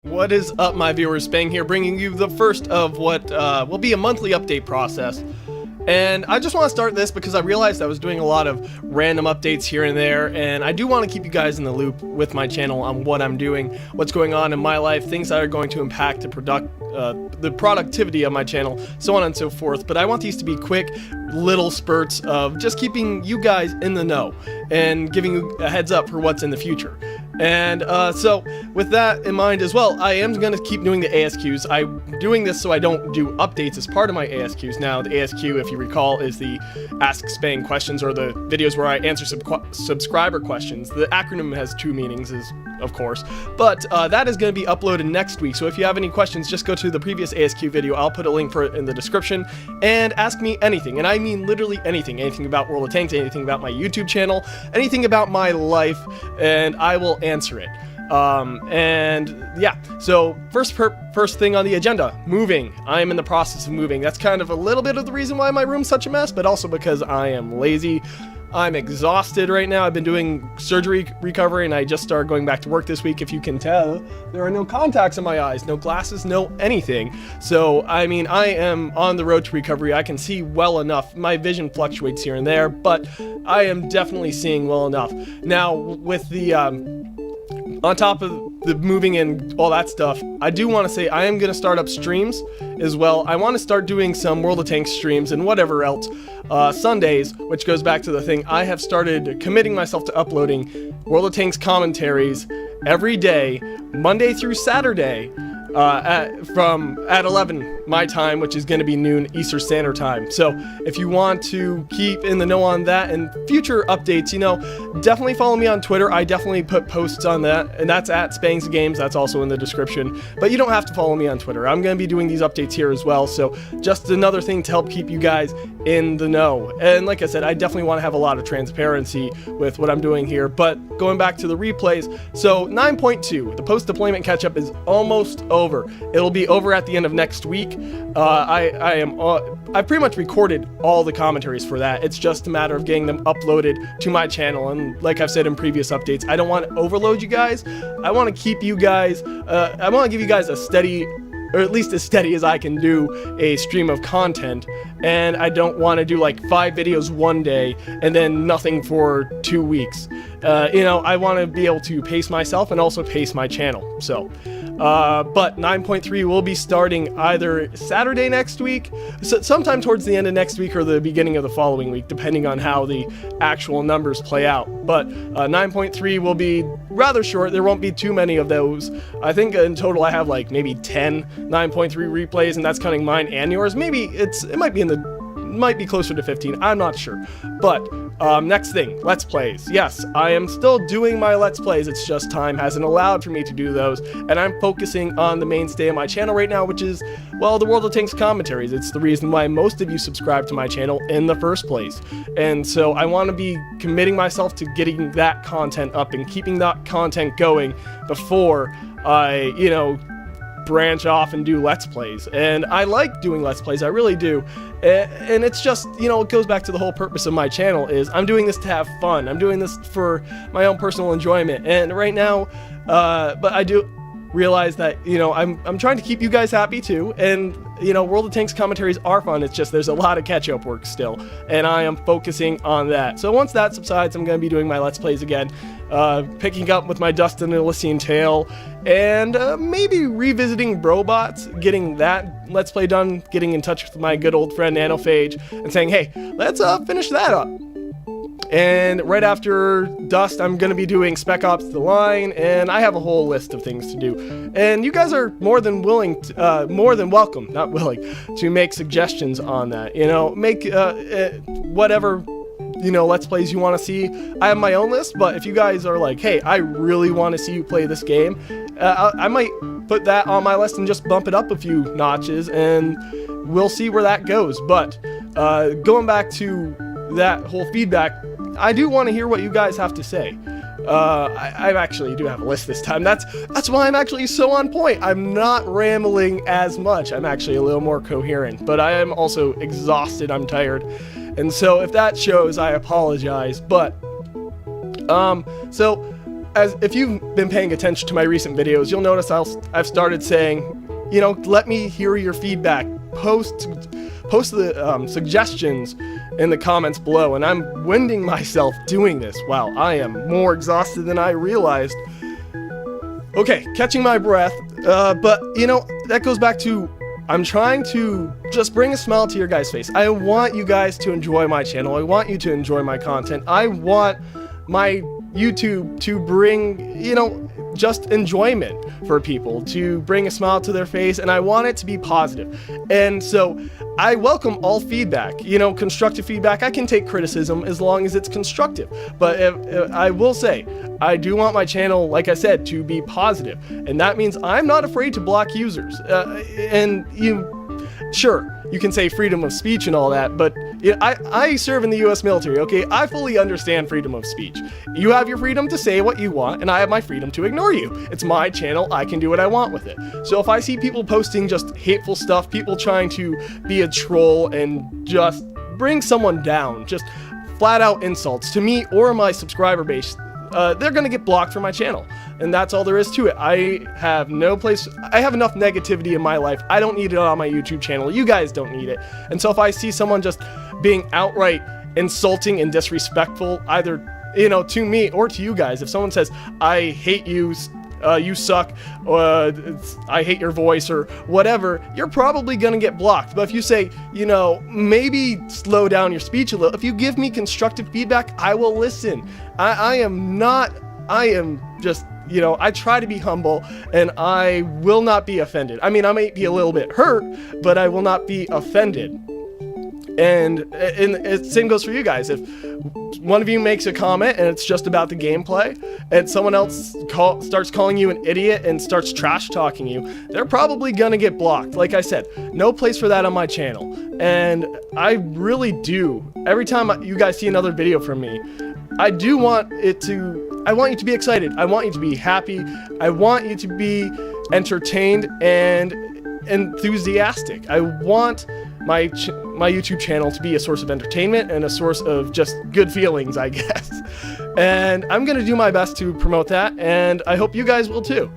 What is up, my viewers? Spang here, bringing you the first of what will be a monthly update process. And I just want to start this because I realized I was doing a lot of random updates here and there, and I do want to keep you guys in the loop with my channel on what I'm doing, what's going on in my life, things that are going to impact the productivity of my channel, so on and so forth. But I want these to be quick, little spurts of just keeping you guys in the know and giving you a heads up for what's in the future. And so with that in mind as well, I am going to keep doing the ASQs. I'm doing this so I don't do updates as part of my ASQs. Now, the ASQ, if you recall, is the Ask Spang questions, or the videos where I answer subscriber questions. The acronym has two meanings, of course, but that is going to be uploaded next week. So if you have any questions, just go to the previous ASQ video. I'll put a link for it in the description, and ask me anything. And I mean literally anything. Anything about World of Tanks, anything about my YouTube channel, anything about my life, and I will answer it. And yeah, so first thing on the agenda, moving. I am in the process of moving. That's kind of a little bit of the reason why my room's such a mess, but also because I am lazy. I'm exhausted right now. I've been doing surgery recovery, and I just started going back to work this week. If you can tell, there are no contacts in my eyes, no glasses, no anything. So, I mean, I am on the road to recovery. I can see well enough. My vision fluctuates here and there, but I am definitely seeing well enough. Now, with the, on top of the moving and all that stuff, I do want to say I am going to start up streams as well. I want to start doing some World of Tanks streams and whatever else. Sundays, which goes back to the thing, I have started committing myself to uploading World of Tanks commentaries every day, Monday through Saturday, at 11 my time, which is going to be noon Eastern Standard Time. So if you want to keep in the know on that and future updates, you know, definitely follow me on Twitter. I definitely put posts on that, and that's at Spangs Games. That's also in the description, but you don't have to follow me on Twitter. I'm going to be doing these updates here as well, so just another thing to help keep you guys in the know. And like I said, I definitely want to have a lot of transparency with what I'm doing here. But going back to the replays, so 9.2, the post-deployment catch-up is almost over. It'll be over at the end of next week. I pretty much recorded all the commentaries for that. It's just a matter of getting them uploaded to my channel. And like I've said in previous updates, I don't want to overload you guys. I want to keep you guys, I want to give you guys a steady, or at least as steady as I can do, a stream of content. And I don't want to do like 5 videos one day and then nothing for 2 weeks. You know, I want to be able to pace myself and also pace my channel. So, but 9.3 will be starting either Saturday next week, sometime towards the end of next week or the beginning of the following week, depending on how the actual numbers play out. But 9.3 will be rather short. There won't be too many of those. I think in total I have like maybe 10 9.3 replays, and that's counting mine and yours. Maybe it might be closer to 15. I'm not sure. But next thing, Let's Plays. Yes, I am still doing my Let's Plays. It's just time hasn't allowed for me to do those, and I'm focusing on the mainstay of my channel right now, which is, well, the World of Tanks commentaries. It's the reason why most of you subscribe to my channel in the first place. And so I want to be committing myself to getting that content up and keeping that content going before I, you know, branch off and do Let's Plays. And I like doing Let's Plays, I really do. And it's just, you know, it goes back to the whole purpose of my channel is I'm doing this to have fun. I'm doing this for my own personal enjoyment. And right now, but I do realize that, you know, I'm trying to keep you guys happy too. And, you know, World of Tanks commentaries are fun. It's just there's a lot of catch-up work still, and I am focusing on that. So once that subsides, I'm going to be doing my Let's Plays again, picking up with my Dustin and Elysian Tale, and maybe revisiting Brobots, getting that Let's Play done, getting in touch with my good old friend Nanophage, and saying, hey, let's finish that up. And right after Dust, I'm going to be doing Spec Ops The Line, and I have a whole list of things to do. And you guys are more than willing, more than welcome, not willing, to make suggestions on that. You know, make whatever, you know, Let's Plays you want to see. I have my own list, but if you guys are like, hey, I really want to see you play this game, I might put that on my list and just bump it up a few notches, and we'll see where that goes. But going back to that whole feedback, I do want to hear what you guys have to say. I actually do have a list this time. That's why I'm actually so on point. I'm not rambling as much. I'm actually a little more coherent, but I am also exhausted. I'm tired. And so if that shows, I apologize. But so as if you've been paying attention to my recent videos, you'll notice I've started saying, you know, let me hear your feedback. Post the suggestions in the comments below, and I'm winding myself doing this. Wow, I am more exhausted than I realized. Okay, catching my breath, but you know, that goes back to I'm trying to just bring a smile to your guys' face. I want you guys to enjoy my channel. I want you to enjoy my content. I want my YouTube to bring, you know, just enjoyment for people, to bring a smile to their face, and I want it to be positive. And so I welcome all feedback, you know, constructive feedback. I can take criticism as long as it's constructive, but if I will say, I do want my channel, like I said, to be positive, and that means I'm not afraid to block users. Sure, you can say freedom of speech and all that, but I serve in the US military, okay? I fully understand freedom of speech. You have your freedom to say what you want, and I have my freedom to ignore you. It's my channel, I can do what I want with it. So if I see people posting just hateful stuff, people trying to be a troll and just bring someone down, just flat out insults to me or my subscriber base, they're gonna get blocked from my channel. And that's all there is to it. I have enough negativity in my life. I don't need it on my YouTube channel. You guys don't need it. And so if I see someone just being outright insulting and disrespectful, either, you know, to me or to you guys, if someone says, I hate you, you suck, I hate your voice, or whatever, you're probably gonna get blocked. But if you say, you know, maybe slow down your speech a little, if you give me constructive feedback, I will listen. I am just, you know, I try to be humble, and I will not be offended. I mean, I might be a little bit hurt, but I will not be offended. And same goes for you guys. If one of you makes a comment and it's just about the gameplay, and someone else starts calling you an idiot and starts trash talking you, they're probably gonna get blocked. Like I said, no place for that on my channel. And I really do, every time you guys see another video from me, I want you to be excited. I want you to be happy. I want you to be entertained and enthusiastic. I want my YouTube channel to be a source of entertainment and a source of just good feelings, I guess. And I'm gonna do my best to promote that, and I hope you guys will too.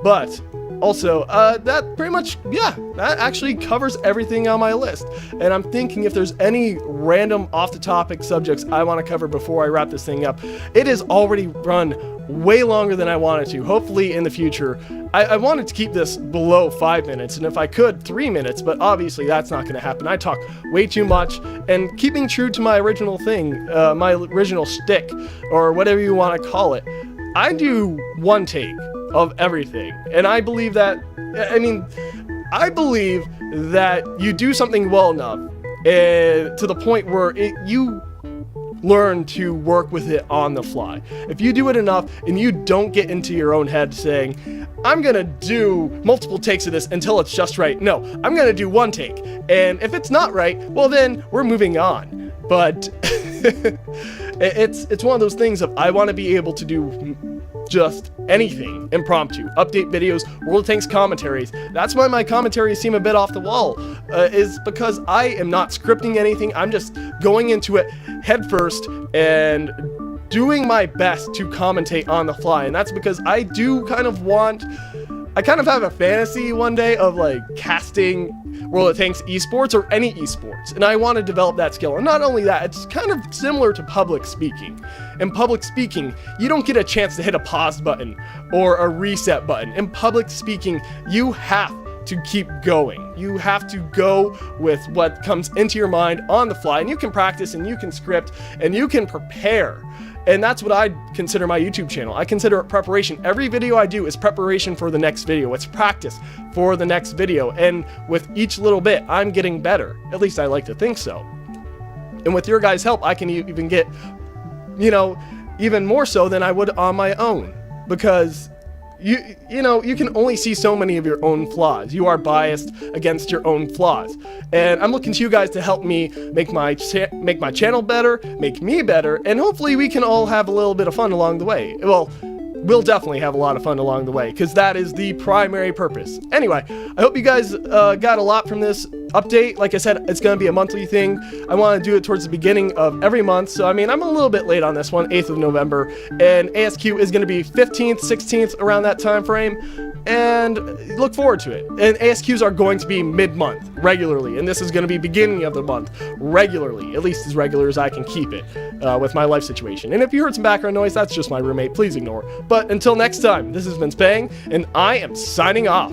But also, that pretty much, yeah, that actually covers everything on my list. And I'm thinking if there's any random off-the-topic subjects I want to cover before I wrap this thing up. It has already run way longer than I wanted to. Hopefully in the future, I wanted to keep this below 5 minutes, and if I could, 3 minutes, but obviously that's not going to happen. I talk way too much, and keeping true to my original thing, my original shtick, or whatever you want to call it, I do one take of everything. And I believe that, I believe that you do something well enough to the point where you learn to work with it on the fly. If you do it enough and you don't get into your own head saying, I'm gonna do multiple takes of this until it's just right. No, I'm gonna do one take. And if it's not right, well then we're moving on. But it's one of those things of I want to be able to do just anything impromptu, update videos, World of Tanks commentaries. That's why my commentaries seem a bit off the wall, is because I am not scripting anything. I'm just going into it head first and doing my best to commentate on the fly. And that's because I kind of have a fantasy one day of like casting World of Tanks esports or any esports, and I want to develop that skill. And not only that, it's kind of similar to public speaking. In public speaking, you don't get a chance to hit a pause button or a reset button. In public speaking, you have to keep going. You have to go with what comes into your mind on the fly, and you can practice and you can script and you can prepare. And that's what I consider my YouTube channel. I consider it preparation. Every video I do is preparation for the next video. It's practice for the next video. And with each little bit, I'm getting better. At least I like to think so. And with your guys' help, I can even get, you know, even more so than I would on my own. Because you know, you can only see so many of your own flaws. You are biased against your own flaws. And I'm looking to you guys to help me make my channel better, make me better, and hopefully we can all have a little bit of fun along the way. Well, we'll definitely have a lot of fun along the way, because that is the primary purpose. Anyway, I hope you guys got a lot from this. update. Like I said, it's going to be a monthly thing. I want to do it towards the beginning of every month. So, I mean, I'm a little bit late on this one, 8th of November. And ASQ is going to be 15th, 16th, around that time frame. And look forward to it. And ASQs are going to be mid-month, regularly. And this is going to be beginning of the month, regularly. At least as regular as I can keep it with my life situation. And if you heard some background noise, that's just my roommate. Please ignore. But until next time, this has been Spang, and I am signing off.